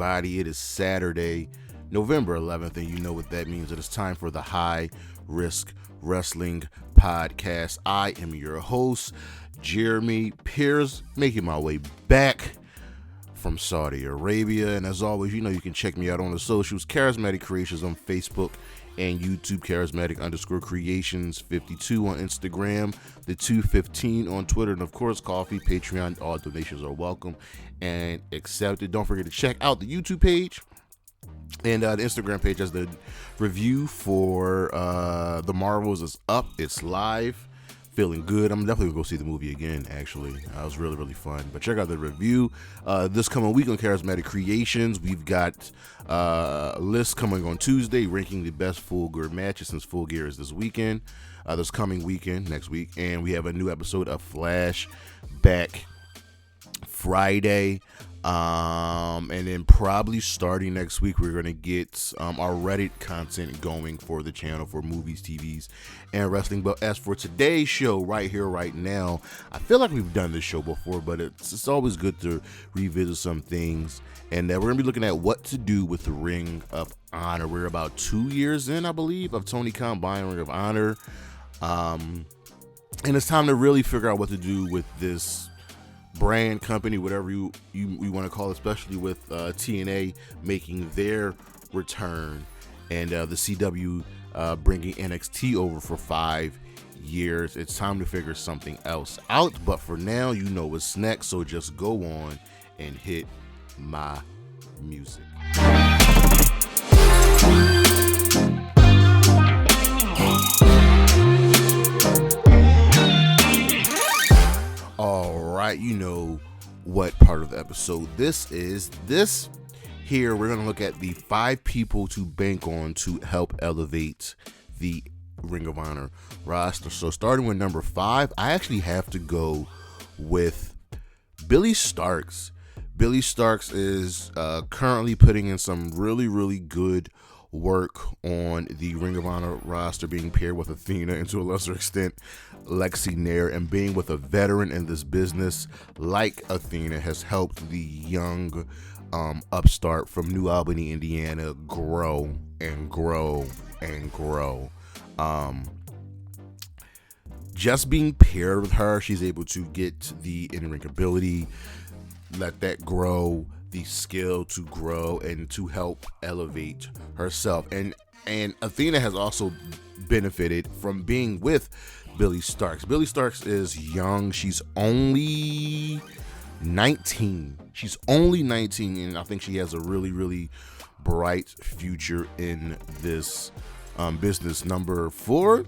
everybody. It is Saturday, November 11th, and you know what that means. It is time for the High Risk Wrestling Podcast. I am your host, Jeremy Pierce, making my way back from Saudi Arabia. And as always, you know you can check me out on the socials, Charismatic Creations on Facebook and YouTube, Charismatic_Creations 52 on Instagram, the 215 on Twitter, and of course, Coffee, Patreon. All donations are welcome and accepted. Don't forget to check out the YouTube page and the Instagram page as the review for The Marvels is up. It's live. Feeling good. I'm definitely gonna go see the movie again. Actually, it was really fun. But check out the review this coming week on Charismatic Creations. We've got a list coming on Tuesday, ranking the best Full Gear matches, since Full Gear is this weekend, this coming weekend, next week, and we have a new episode of Flashback Friday. And then probably starting next week, we're going to get our Reddit content going for the channel for movies, TVs, and wrestling. But as for today's show right here, right now, I feel like we've done this show before, but it's always good to revisit some things. And we're going to be looking at what to do with the Ring of Honor. We're about 2 years in, I believe, of Tony Khan buying Ring of Honor. And it's time to really figure out what to do with this brand, company, whatever you want to call it, especially with TNA making their return and the CW bringing NXT over for 5 years. It's time to figure something else out, but for now, you know what's next, so just go on and hit my music. All right, you know what part of the episode this is. This here, we're going to look at the 5 people to bank on to help elevate the Ring of Honor roster. So starting with number 5, I actually have to go with Billy Starkz. Billy Starkz is currently putting in some really good work on the Ring of Honor roster, being paired with Athena and to a lesser extent Lexi Nair, and being with a veteran in this business like Athena has helped the young upstart from New Albany, Indiana grow and grow and grow. Just being paired with her, she's able to get the in-ring ability, let that grow, the skill to grow and to help elevate herself. And Athena has also benefited from being with Billy Starkz. Billy Starkz is young. She's only 19. And I think she has a really bright future in this business. Number 4,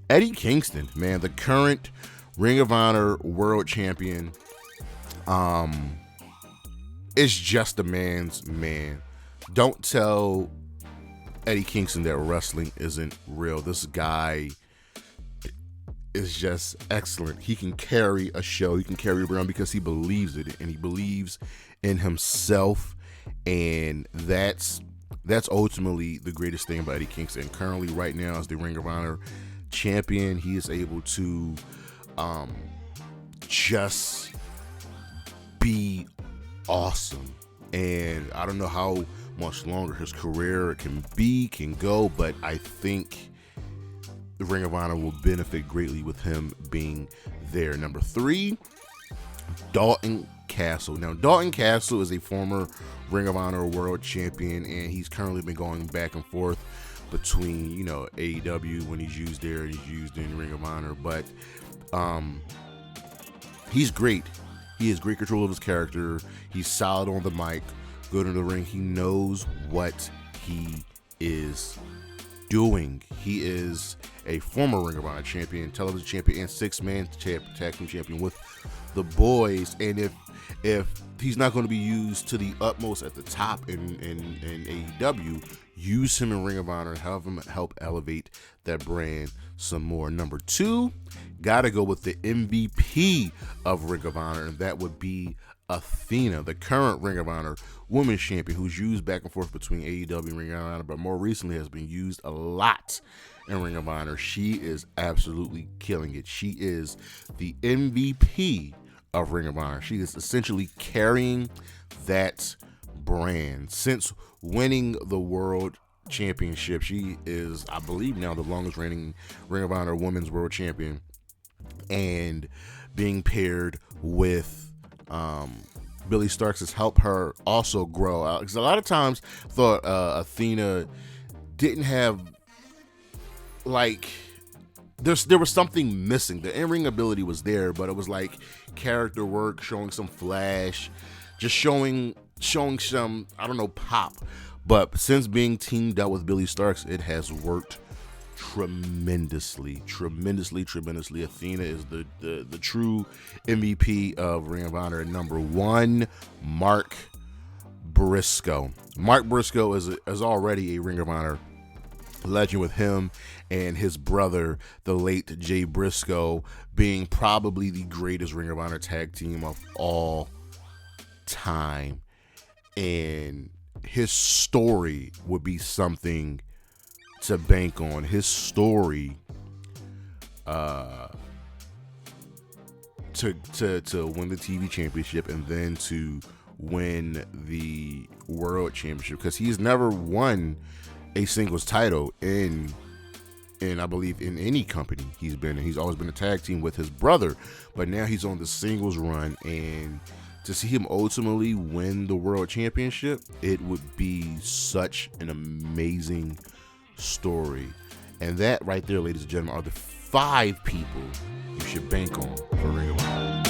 Eddie Kingston, man, the current Ring of Honor World Champion. It's just a man's man. Don't tell Eddie Kingston that wrestling isn't real. This guy is just excellent. He can carry a show. He can carry it around because he believes it, and he believes in himself. And that's ultimately the greatest thing about Eddie Kingston. Currently, right now, as the Ring of Honor champion, he is able to just be awesome. And I don't know how much longer his career can go, but I think the Ring of Honor will benefit greatly with him being there. Number 3, Dalton Castle. Now, Dalton Castle is a former Ring of Honor World Champion, and he's currently been going back and forth between, AEW when he's used there and he's used in Ring of Honor, but he's great. He has great control of his character. He's solid on the mic, good in the ring. He knows what he is doing. He is a former Ring of Honor champion, television champion, and 6-man tag team champion with the boys. And if he's not going to be used to the utmost at the top in AEW, use him in Ring of Honor, have him help elevate that brand some more. Number 2, gotta go with the MVP of Ring of Honor, and that would be Athena, the current Ring of Honor Women's Champion, who's used back and forth between AEW and Ring of Honor, but more recently has been used a lot in Ring of Honor. She is absolutely killing it. She is the MVP of Ring of Honor. She is essentially carrying that brand. Since winning the world championship, she is, I believe, now the longest reigning Ring of Honor Women's World Champion, and being paired with Billy Starks has helped her also grow. Because a lot of times thought Athena didn't have, like, there was something missing. The in-ring ability was there, but it was like character work, showing some flash, just showing some, I don't know, pop. But since being teamed up with Billy Starks, it has worked tremendously. Athena is the true MVP of Ring of Honor. Number 1, Mark Briscoe. Mark Briscoe is already a Ring of Honor legend, with him and his brother, the late Jay Briscoe, being probably the greatest Ring of Honor tag team of all time. And his story would be something to bank on. His story to win the TV championship and then to win the world championship, because he's never won a singles title in I believe in any company he's been in. He's always been a tag team with his brother, but now he's on the singles run, and to see him ultimately win the world championship, it would be such an amazing story. And that right there, ladies and gentlemen, are the 5 people you should bank on for Ring of Honor.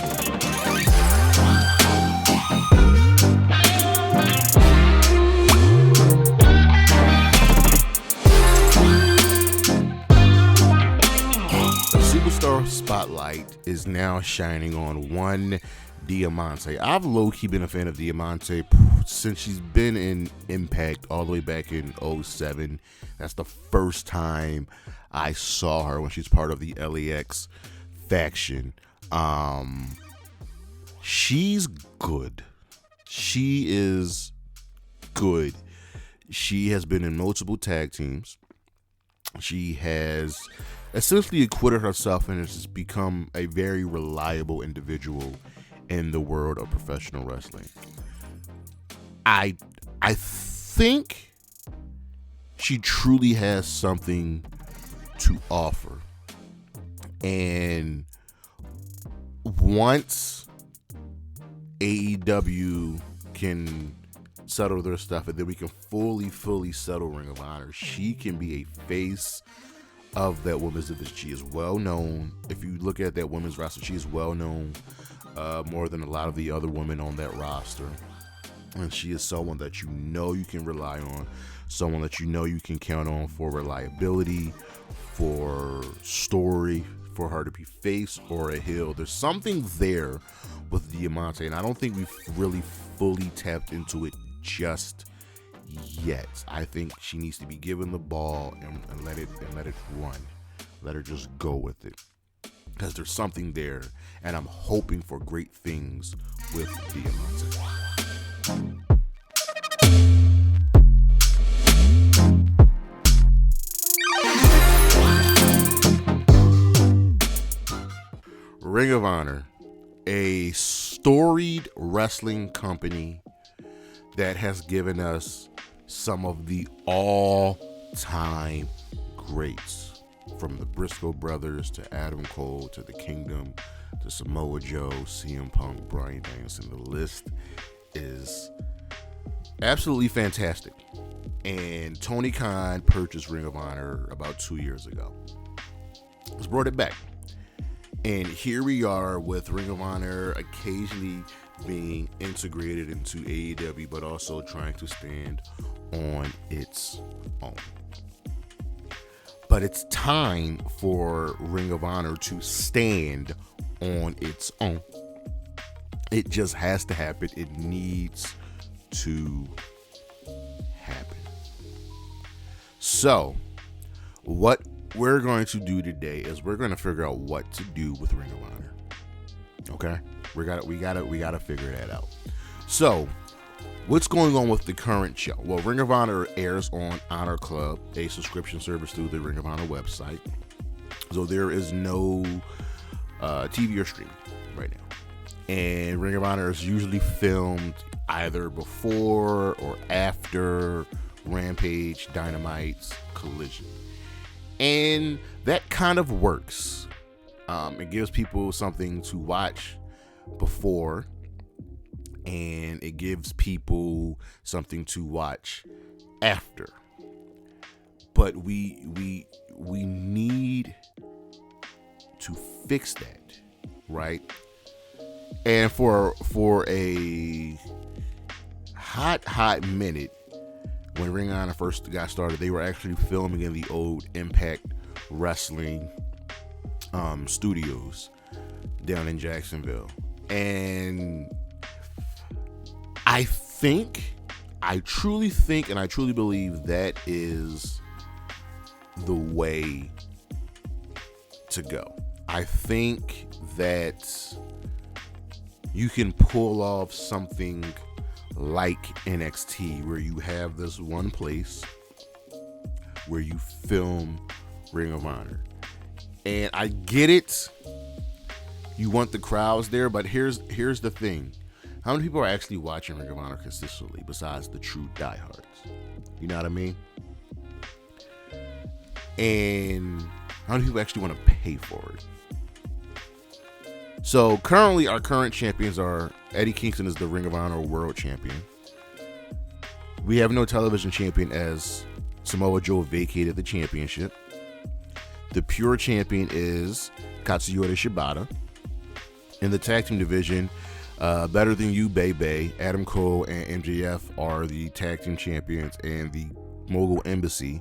Superstar spotlight is now shining on one Diamante. I've low-key been a fan of Diamante since she's been in Impact all the way back in 2007. That's the first time I saw her, when she's part of the LAX faction. She's good. She is good. She has been in multiple tag teams. She has essentially acquitted herself and has become a very reliable individual in the world of professional wrestling. I think she truly has something to offer. And once AEW can settle their stuff, and then we can fully settle Ring of Honor, she can be a face of that women's division. She is well known. If you look at that women's roster, she is well known, more than a lot of the other women on that roster. And she is someone that you know you can rely on, someone that you know you can count on for reliability, for story, for her to be face or a heel. There's something there with Diamante, and I don't think we've really fully tapped into it just yet. I think she needs to be given the ball and let it run. Let her just go with it, because there's something there, and I'm hoping for great things with Diamante. Ring of Honor, a storied wrestling company that has given us some of the all-time greats, from the Briscoe brothers to Adam Cole to the Kingdom to Samoa Joe, CM Punk, Bryan Danielson. The list is absolutely fantastic. And Tony Khan purchased Ring of Honor about 2 years ago. He's brought it back. And here we are with Ring of Honor occasionally being integrated into AEW, but also trying to stand on its own. But it's time for Ring of Honor to stand on its own. It just has to happen. It needs to happen. So, what we're going to do today is we're going to figure out what to do with Ring of Honor. Okay? We gotta figure that out. So, what's going on with the current show? Well, Ring of Honor airs on Honor Club, a subscription service through the Ring of Honor website. So there is no TV or streaming right now. And Ring of Honor is usually filmed either before or after Rampage, Dynamite's Collision. And that kind of works. It gives people something to watch before, and it gives people something to watch after. But we need to fix that, right? And for a hot minute, when Ring of Honor first got started, they were actually filming in the old Impact Wrestling studios down in Jacksonville. And I truly think, and I truly believe that is the way to go. I think that you can pull off something like NXT, where you have this one place where you film Ring of Honor. And I get it. You want the crowds there, but here's the thing. How many people are actually watching Ring of Honor consistently besides the true diehards? You know what I mean? And how many people actually want to pay for it? So currently, our current champions are Eddie Kingston is the Ring of Honor World Champion. We have no television champion, as Samoa Joe vacated the championship. The pure champion is Katsuyori Shibata. In the tag team division, Better Than You, Bebe, Adam Cole, and MJF are the tag team champions, and the Mogul Embassy,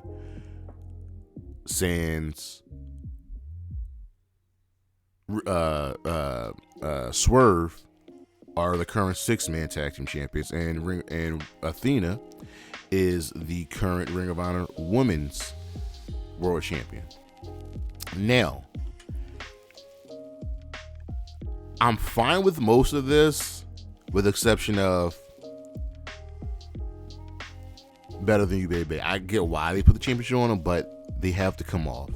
sans Swerve, are the current 6-man tag team champions, and Athena is the current Ring of Honor Women's World Champion. Now, I'm fine with most of this, with the exception of Better Than You, Baby. I get why they put the championship on them, but they have to come off.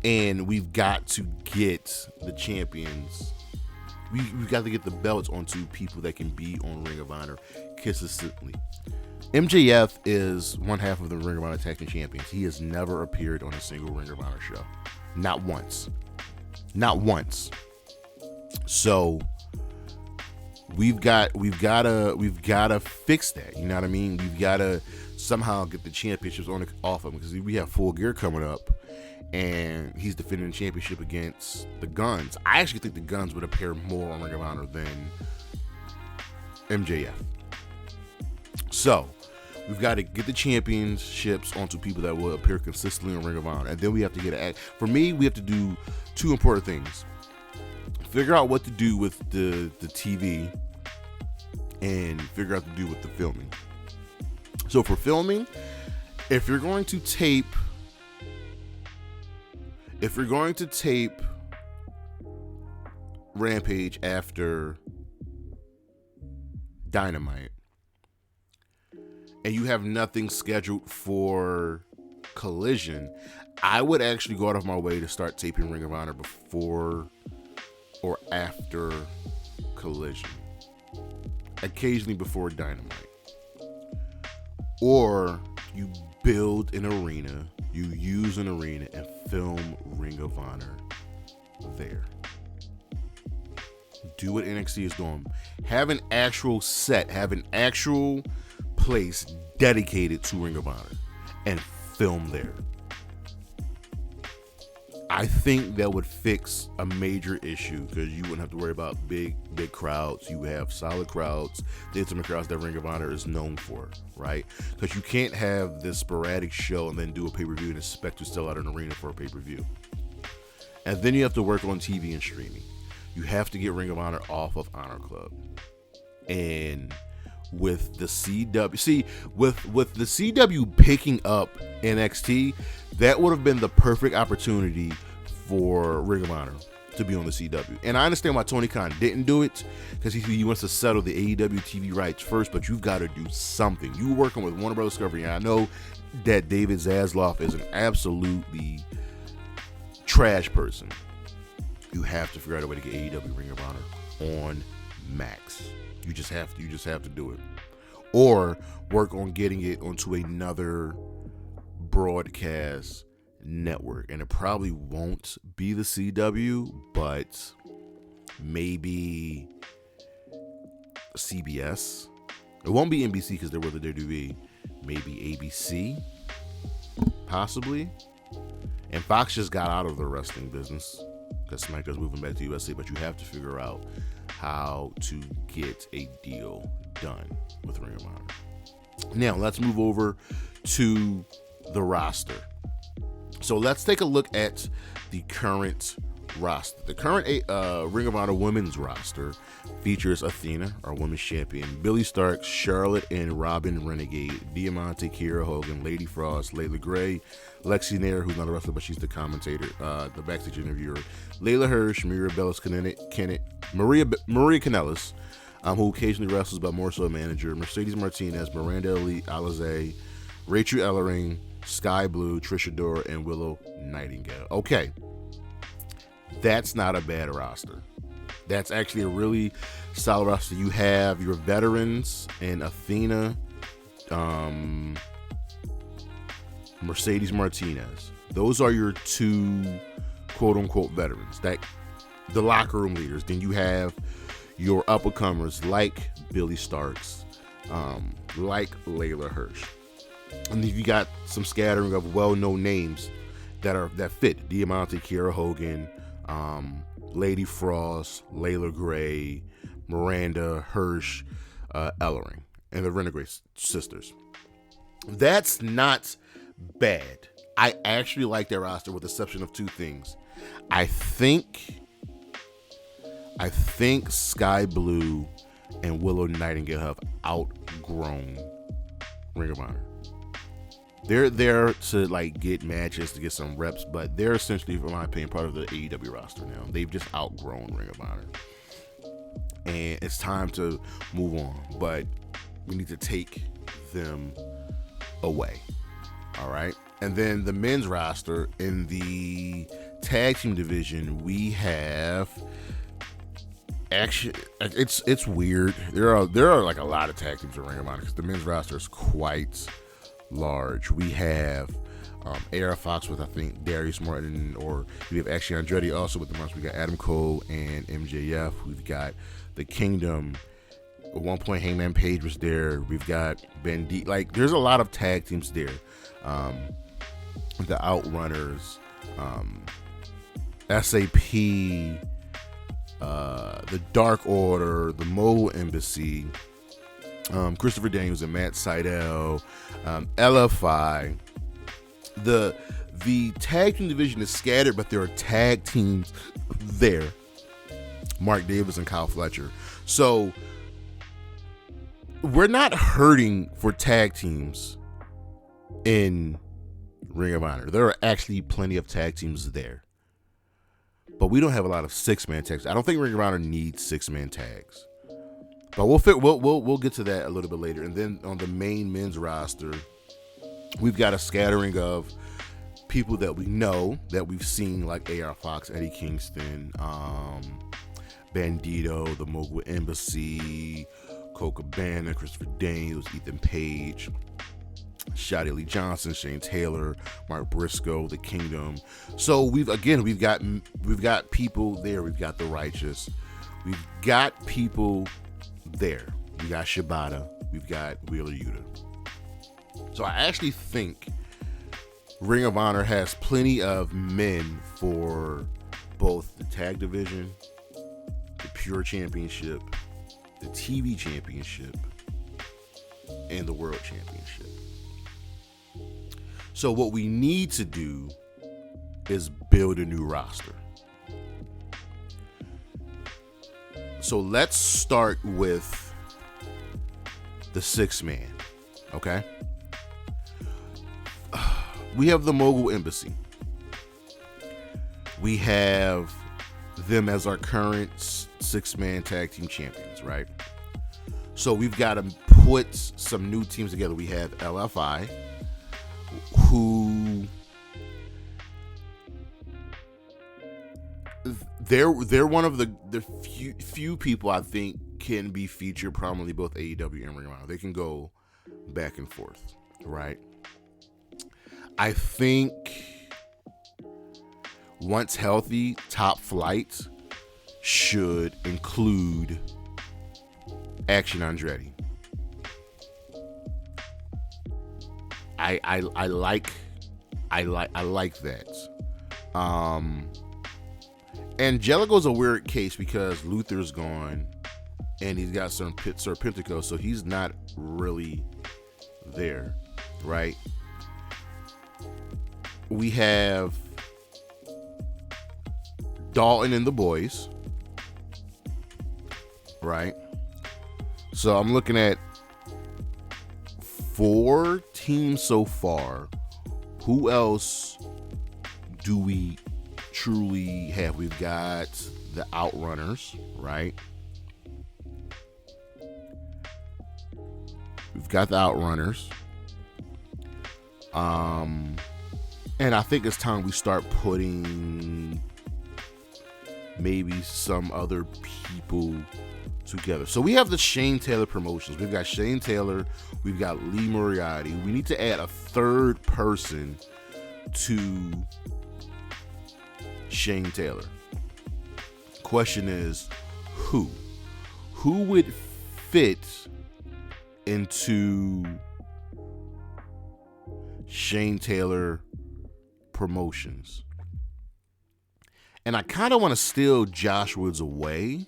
And we've got to get the champions. We've got to get the belts onto people that can be on Ring of Honor consistently. MJF is one half of the Ring of Honor Tag Team Champions. He has never appeared on a single Ring of Honor show. Not once. Not once. So we've got to fix that. You know what I mean? We've got to somehow get the championships off of him, because we have Full Gear coming up, and he's defending the championship against the Guns. I actually think the Guns would appear more on Ring of Honor than MJF. So we've got to get the championships onto people that will appear consistently on Ring of Honor, and then we have to get for me, we have to do two important things. Figure out what to do with the TV, and figure out what to do with the filming. So for filming, if you're going to tape Rampage after Dynamite, and you have nothing scheduled for Collision, I would actually go out of my way to start taping Ring of Honor before or after Collision, occasionally before Dynamite. Or you build an arena, you use an arena, and film Ring of Honor there. Do what NXT is doing. Have an actual set, have an actual place dedicated to Ring of Honor, and film there. I think that would fix a major issue, because you wouldn't have to worry about big crowds. You have solid crowds, the intimate crowds that Ring of Honor is known for, right? Because you can't have this sporadic show and then do a pay-per-view and expect to sell out an arena for a pay-per-view. And then you have to work on TV and streaming. You have to get Ring of Honor off of Honor Club. And with the CW, with the CW picking up NXT, that would have been the perfect opportunity for Ring of Honor to be on the CW. And I understand why Tony Khan didn't do it, because he wants to settle the AEW TV rights first, but you've got to do something. You were working with Warner Bros. Discovery, and I know that David Zasloff is an absolutely trash person. You have to figure out a way to get AEW Ring of Honor on Max. You just have to do it, or work on getting it onto another broadcast network. And it probably won't be the CW, but maybe CBS. It won't be NBC because they're with the WWE. Maybe ABC, possibly. And Fox just got out of the wrestling business because SmackDown's moving back to USA. But you have to figure out how to get a deal done with Ring of Honor. Now let's move over to the roster. So let's take a look at the current roster. The current Ring of Honor women's roster features Athena, our women's champion, Billie Starkz, Charlotte and Robin Renegade, Diamante, Kiera Hogan, Lady Frost, Layla Gray, Lexi Nair, who's not a wrestler but she's the commentator, the backstage interviewer, Layla Hirsch, Maria Kanellis, who occasionally wrestles but more so a manager, Mercedes Martinez, Miranda Alizé, Rachel Ellering, Sky Blue, Trisha Dora, and Willow Nightingale. Okay. That's not a bad roster. That's actually a really solid roster. You have your veterans in Athena, Mercedes Martinez. Those are your two quote-unquote veterans, that the locker room leaders. Then you have your up-and-comers like Billie Starkz, like Layla Hirsch. And then you got some scattering of well-known names that fit. Diamante, Kiera Hogan, Lady Frost, Layla Gray, Miranda Hirsch, Ellering, and the Renegade sisters. That's not bad. I actually like their roster with the exception of two things. I think Sky Blue and Willow Nightingale have outgrown Ring of Honor. They're there to like get matches, to get some reps, but they're essentially, in my opinion, part of the AEW roster now. They've just outgrown Ring of Honor. And it's time to move on, but we need to take them away. All right. And then the men's roster, in the tag team division, we have actually, it's weird. There are like a lot of tag teams in Ring of Honor because the men's roster is quite large. We have AR Fox with, I think, Darius Martin, or we have actually Andretti also with the months. We got Adam Cole and MJF. We've got the Kingdom. At one point, Hangman Page was there. We've got Bandit. Like, there's a lot of tag teams there. The Outrunners, SAP, the Dark Order, the Mole Embassy, Christopher Daniels and Matt Sydal, LFI. The tag team division is scattered, but there are tag teams there. Mark Davis and Kyle Fletcher. So we're not hurting for tag teams in Ring of Honor. There are actually plenty of tag teams there, but we don't have a lot of 6-man tags. I don't think Ring of Honor needs 6-man tags, but we'll get to that a little bit later. And then on the main men's roster, we've got a scattering of people that we know, that we've seen, like AR Fox, Eddie Kingston, Bandito, the Mogul Embassy, Cole Cabana, Christopher Daniels, Ethan Page, Shotty Lee Johnson, Shane Taylor, Mark Briscoe, the Kingdom. So we've got people there. We've got the Righteous. We've got people there. We got Shibata. We've got Wheeler Yuta. So I actually think Ring of Honor has plenty of men for both the tag division, the Pure Championship, the TV Championship, and the World Championship. So what we need to do is build a new roster. So let's start with the 6-man, okay? We have the Mogul Embassy. We have them as our current 6-man tag team champions, right? So we've got to put some new teams together. We have LFI, who they're one of the few people I think can be featured prominently both AEW and Ring of Honor. They can go back and forth, right? I think once healthy, Top Flight should include Action Andretti. I like that. Angelico's a weird case because Luther's gone and he's got Sir Pentico, so he's not really there, right? We have Dalton and the boys, right? So I'm looking at 4 teams so far. Who else do we truly have? We've got the Outrunners, right? We've got the Outrunners. And I think it's time we start putting maybe some other people together. So we have the Shane Taylor Promotions. We've got Shane Taylor. We've got Lee Moriarty. We need to add a third person to Shane Taylor. Question is, who? Who would fit into Shane Taylor Promotions? And I kind of want to steal Josh Woods away,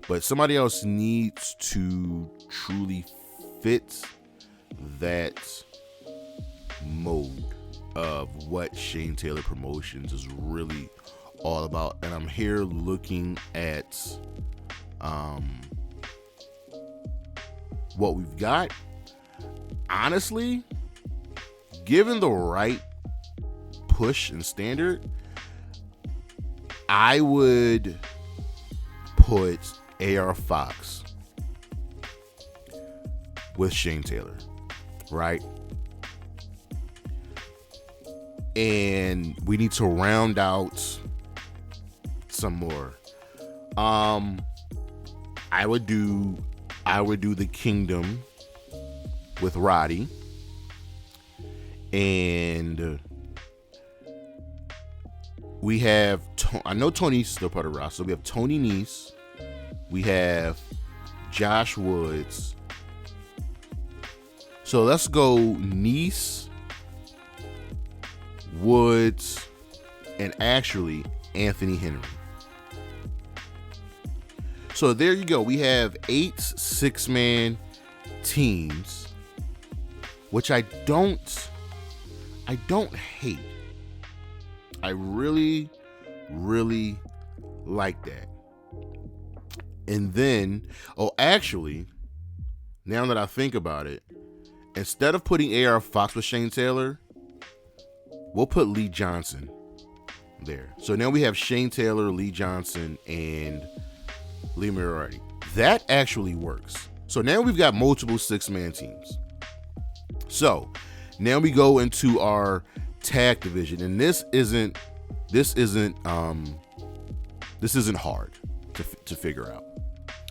but somebody else needs to truly fit that mode of what Shane Taylor Promotions is really all about. And I'm here looking at what we've got. Honestly, given the right push and standard, I would put AR Fox with Shane Taylor, right? And we need to round out some more. I would do the Kingdom with Roddy, and we have I know Tony's still part of the roster. So we have Tony Nese, we have Josh Woods. So let's go Nese, Woods, and actually Anthony Henry. So there you go. We have 8 6-man teams, which I don't hate. I really, really like that. And then, actually, now that I think about it, instead of putting AR Fox with Shane Taylor, we'll put Lee Johnson there. So now we have Shane Taylor, Lee Johnson, and Lee Moriarty. That actually works. So now we've got multiple 6-man teams. So now we go into our tag division, and this isn't hard to figure out.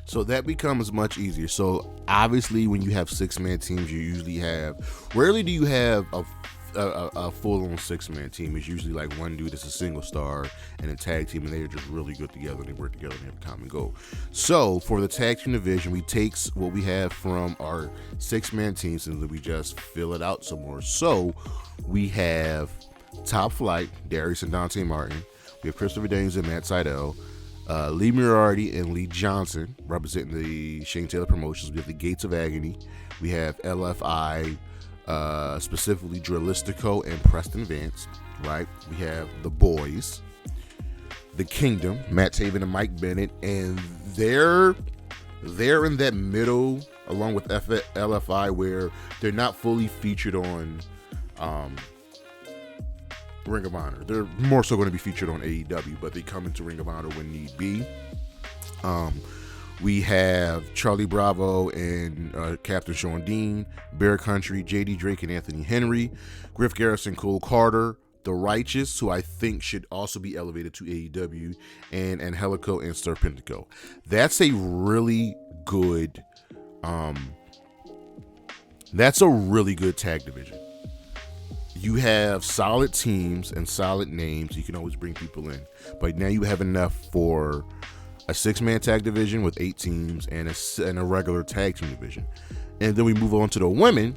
So that becomes much easier. So obviously, when you have 6-man teams, rarely do you have a full-on 6-man team. It's usually like one dude that's a single star and a tag team, and they're just really good together, and they work together and they have a common goal. So for the tag team division, we take what we have from our 6-man teams and we just fill it out some more. So we have Top Flight, Darius and Dante Martin. We have Christopher Daniels and Matt Sydal, Lee Moriarty and Lee Johnson representing the Shane Taylor Promotions. We have the Gates of Agony. We have LFI, specifically Drillistico and Preston Vance, right? We have the Boys, the Kingdom, Matt Taven and Mike Bennett, and they're in that middle along with LFI where they're not fully featured on Ring of Honor. They're more so going to be featured on AEW, but they come into Ring of Honor when need be. We have Charlie Bravo and Captain Sean Dean, Bear Country, JD Drake and Anthony Henry, Griff Garrison, Cole Carter, The Righteous, who I think should also be elevated to AEW, and Angelico and Serpentico. That's a really good tag division. You have solid teams and solid names. You can always bring people in, but now you have enough for a 6-man tag division with 8 teams and a regular tag team division. And then we move on to the women.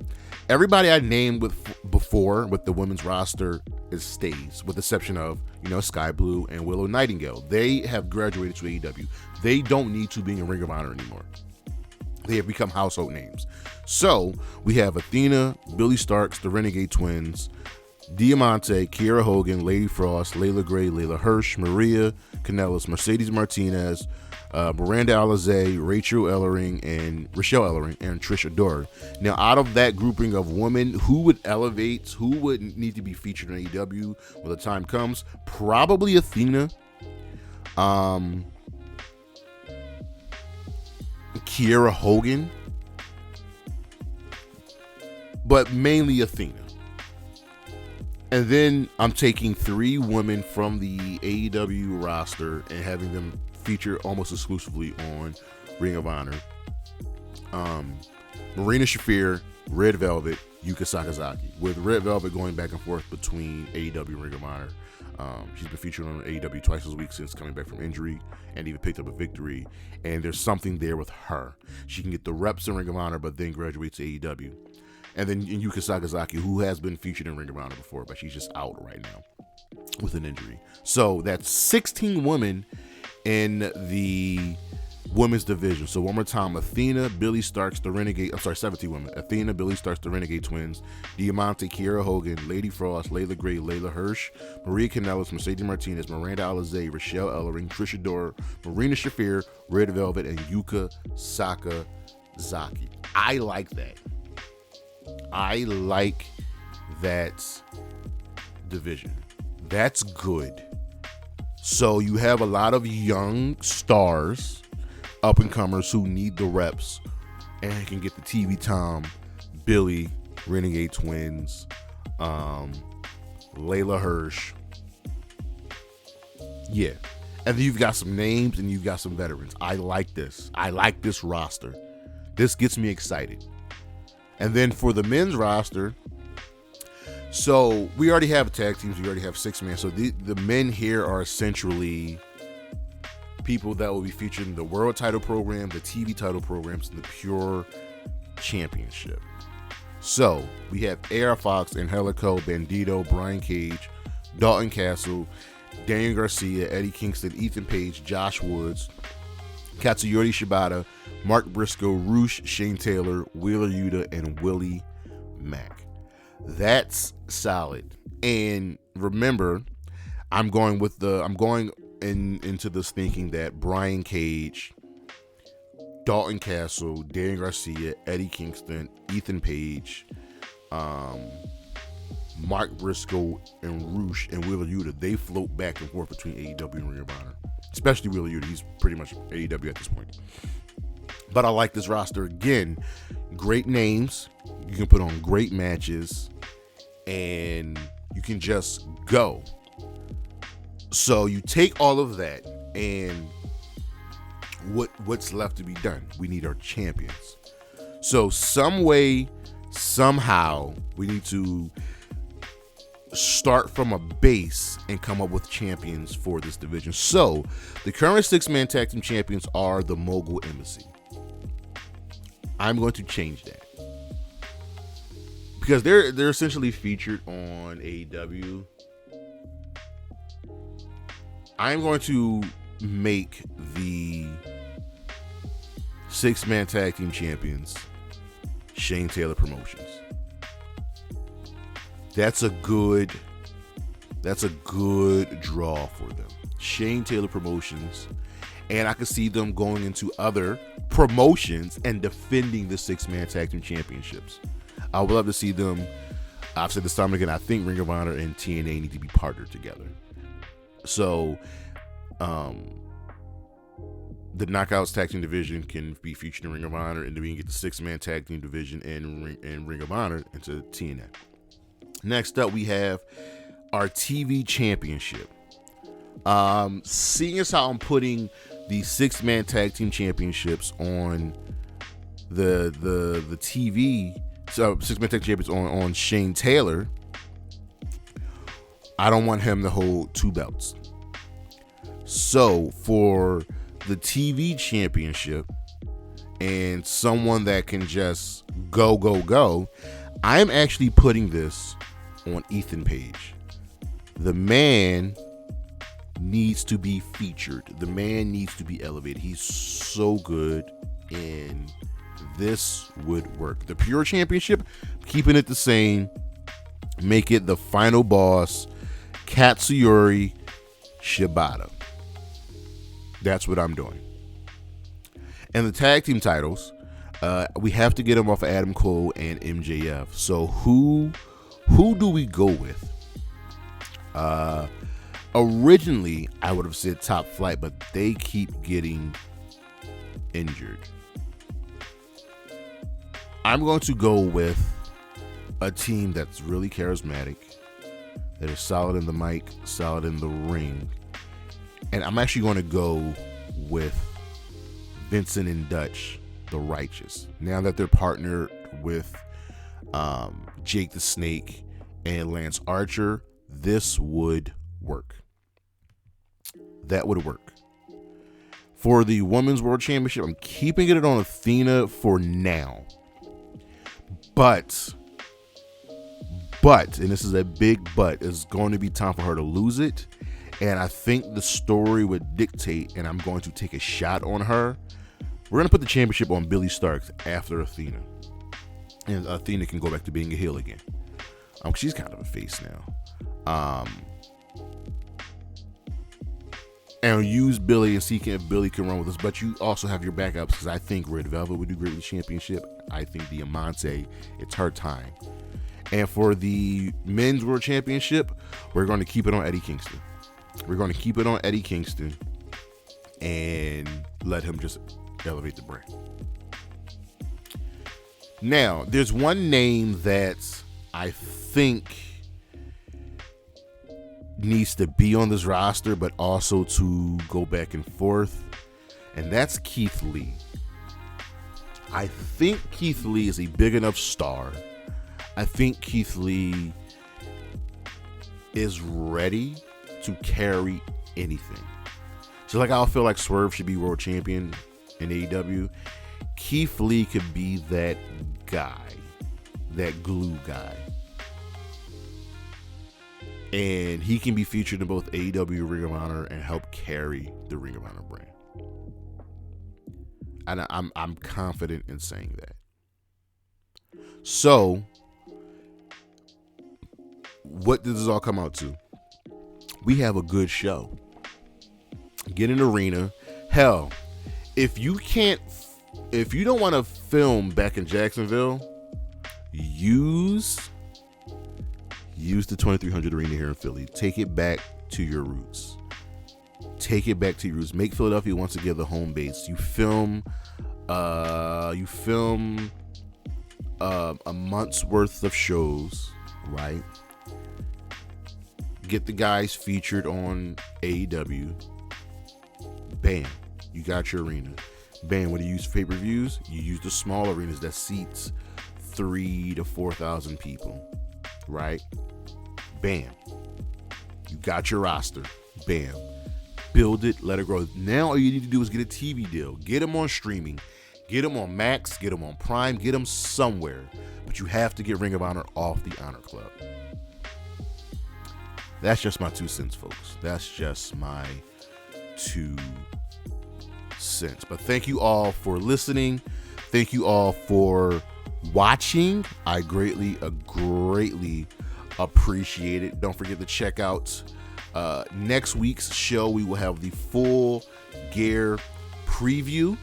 Everybody I named before with the women's roster stays, with the exception of, Sky Blue and Willow Nightingale. They have graduated to AEW. They don't need to be in Ring of Honor anymore. They have become household names. So we have Athena, Billy Starks, the Renegade Twins, Diamante, Kiera Hogan, Lady Frost, Layla Gray, Layla Hirsch, Maria Kanellis, Mercedes Martinez, Miranda Alizé, Rochelle Ellering, and Trish Adora. Now, out of that grouping of women, who would need to be featured in AEW when the time comes? Probably Athena. Kiera Hogan, but mainly Athena. And then I'm taking 3 women from the AEW roster and having them feature almost exclusively on Ring of Honor. Marina Shafir, Red Velvet, Yuka Sakazaki, with Red Velvet going back and forth between AEW and Ring of Honor. She's been featured on AEW twice this week since coming back from injury, and even picked up a victory. And there's something there with her. She can get the reps in Ring of Honor, but then graduate to AEW. And then Yuka Sakazaki, who has been featured in Ring of Honor before, but she's just out right now with an injury. So that's 16 women in the women's division. So one more time: Athena, Billy Starks, the Renegade. 17 women. Athena, Billy Starks, the Renegade Twins, Diamante, Kiera Hogan, Lady Frost, Layla Gray, Layla Hirsch, Maria Kanellis, Mercedes Martinez, Miranda Alizé, Rochelle Ellering, Trish Adora, Marina Shafir, Red Velvet, and Yuka Sakazaki. I like that. I like that division. That's good. So you have a lot of young stars, up and comers who need the reps and can get the TV time. Billy, Renegade Twins, Layla Hirsch. Yeah. And then you've got some names and you've got some veterans. I like this. I like this roster. This gets me excited. And then for the men's roster, so we already have tag teams. We already have 6-man. So the men here are essentially people that will be featured in the world title program, the TV title programs, and the pure championship. So we have AR Fox, Angelico, Bandito, Brian Cage, Dalton Castle, Daniel Garcia, Eddie Kingston, Ethan Page, Josh Woods, Katsuyori Shibata, Mark Briscoe, Roosh, Shane Taylor, Wheeler Yuta, and Willie Mack. That's solid. And remember, I'm going into this thinking that Brian Cage, Dalton Castle, Daniel Garcia, Eddie Kingston, Ethan Page, Mark Briscoe, and Roosh and Wheeler Yuta, they float back and forth between AEW and Ring of Honor. Especially Wheeler Yuta. He's pretty much AEW at this point. But I like this roster. Again, great names. You can put on great matches. And you can just go. So you take all of that, and what's left to be done? We need our champions. So some way, somehow, we need to start from a base and come up with champions for this division. So the current 6-man tag team champions are the Mogul Embassy. I'm going to change that because they're essentially featured on AEW. I'm going to make the 6-man tag team champions Shane Taylor Promotions. That's a good draw for them. Shane Taylor Promotions. And I could see them going into other promotions and defending the 6-man tag team championships. I would love to see them. I've said this time again, I think Ring of Honor and TNA need to be partnered together. So, the Knockouts tag team division can be featured in Ring of Honor, and then we can get the 6-man tag team division in Ring of Honor into TNA. Next up, we have our TV championship. Seeing as how I'm putting the 6-man tag team championships on the TV, so 6-man tag champions on Shane Taylor, I don't want him to hold 2 belts. So for the TV championship and someone that can just go, I'm actually putting this on Ethan Page. The man needs to be featured. The man needs to be elevated. He's so good, and this would work. The Pure Championship, keeping it the same. Make it the final boss, Katsuyori Shibata. That's what I'm doing. And the tag team titles, we have to get them off of Adam Cole and MJF. So who do we go with? Originally, I would have said Top Flight, but they keep getting injured. I'm going to go with a team that's really charismatic, that is solid in the mic, solid in the ring. And I'm actually going to go with Vincent and Dutch, the Righteous. Now that they're partnered with Jake the Snake and Lance Archer, this would work. That would work. For the Women's World Championship, I'm keeping it on Athena for now. But, and this is a big but, it's going to be time for her to lose it. And I think the story would dictate, and I'm going to take a shot on her. We're going to put the championship on Billie Starkz after Athena. And Athena can go back to being a heel again. She's kind of a face now. And use Billie and see if Billie can run with us. But you also have your backups, because I think Red Velvet would do great with the championship. I think Diamante, it's her time. And for the Men's World Championship, we're going to keep it on Eddie Kingston. We're going to keep it on Eddie Kingston and let him just elevate the brand. Now, there's one name that I think needs to be on this roster, but also to go back and forth, and that's Keith Lee. I think Keith Lee is a big enough star. I think Keith Lee is ready to carry anything. Just like I feel like Swerve should be world champion in AEW, Keith Lee could be that guy, that glue guy. And he can be featured in both AEW, Ring of Honor, and help carry the Ring of Honor brand. And I'm confident in saying that. So, what does this all come out to? We have a good show. Get an arena. Hell, if you don't want to film back in Jacksonville, use the 2300 Arena here in Philly. Take it back to your roots. Make Philadelphia once again the home base. You film a month's worth of shows, right? Get the guys featured on AEW. Bam, you got your arena. Bam, when you use pay-per-views, you use the small arenas that seats 3,000 to 4,000 people, right? Bam, you got your roster. Bam, build it, let it grow. Now all you need to do is get a TV deal. Get them on streaming. Get them on Max. Get them on Prime. Get them somewhere. But you have to get Ring of Honor off the Honor Club. That's just my 2 cents, folks. That's just my 2 cents. But thank you all for listening. Thank you all for watching. I greatly appreciate it. Don't forget to check out next week's show. We will have the full gear preview.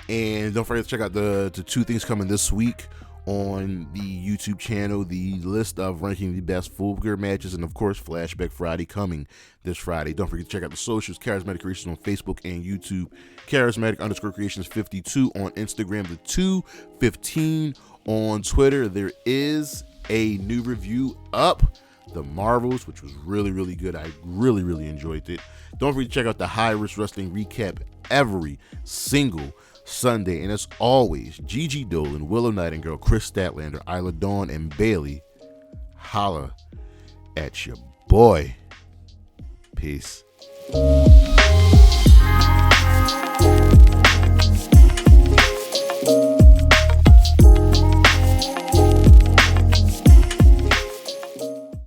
And don't forget to check out the 2 things coming this week on the YouTube channel, the list of ranking the best full gear matches, and of course Flashback Friday coming this Friday. Don't forget to check out the socials, Charismatic Creations on Facebook and YouTube, Charismatic_Creations 52 on Instagram, the 215 on Twitter. There is a new review up The Marvels, which was really, really good. I really, really enjoyed it. Don't forget to check out the High Risk Wrestling recap every single Sunday. And as always, Gigi Dolan, Willow Nightingale, Chris Statlander, Isla Dawn, and Bailey, holla at your boy. Peace.